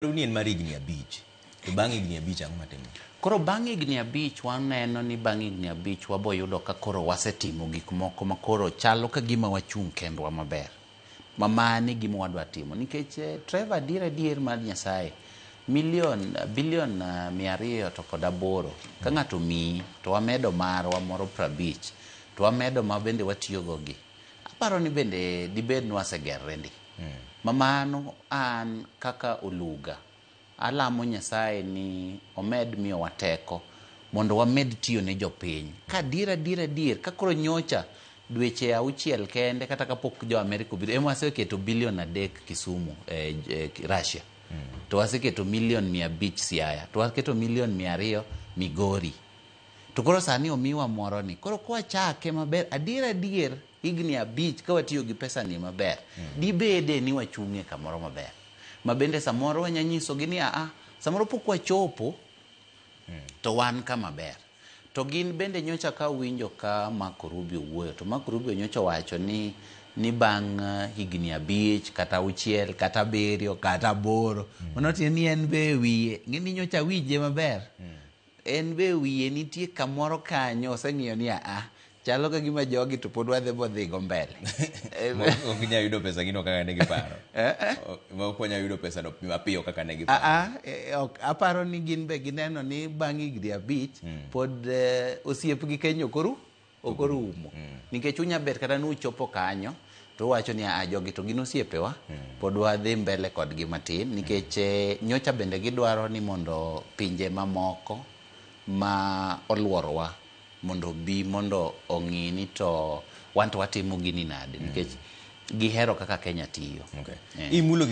Unien mar higni abich. To bang' higni abich ang'o matimo? Koro bang' higni abich waneno ni bang' higni abich wabo yudo ka koro wasetimo gik moko ma koro chalo ka gima wachung' kendwa maber. Mani gima wadwa timo. Nikech Trevor adier mar Nyasaye bilion 200 to kod 8 ka ng'ato miyi to wamedo marwa moro 50 to wamedo ma bende watiyogo gi. Aparo ni bende dibed ni wasegerre ndi. Mamano an kaka Oluga alamo Nyasaye ni omed miyo wateko mondo wamed tiyo ne jopiny. Ka adier ka koro nyocha dweche 6 kende kata kapok jo Amerika obiro ema waseketo bilion 3 Kisumu Russia. To waseketo milion 500 Siaya. To waseketo milion 200 Migori. To koro sani omiwa moro ni. Koro kwa chake maber adier higni 5 ka watiyo gi pesa ni maber. Dibede ni wachung'e kamoro maber. Mabende samoro wanyanyiso gi ni samoro pok wachopo to wan kama ber. To gin bende nyocha ka winjo ka Marco Rubio wuoyo. To Marco Rubio nyocha wacho ni bang' higni 5 kata 6 kata 7 kata 8 onotiyo ni en be wiye ngini nyocha wije maber. En be wiye nitie kamoro kanyo oseng'iyo ni chalo ka gima jogi to pod wadhi go mbele. Ok inyalo yudo pesa gino kaka ne giparo. Ok inyalo yudo pesa no mapiyo kaka ne giparo. Aparo ni gin be gineno ni bang' higni 5 pod osiepgi Kenya ok orumo. Nikech unya bet kata nuchopo kanyo to wacho ni jogi to gin osiepewa pod wadhi mbele kodgi matin nikech nyocha bende gidwaro ni mondo pinje mamoko ma oluorowa mondo ong'i ni to wan to watimo gini nade nikech gihero kaka Kenya tiyo. Okay. Imulo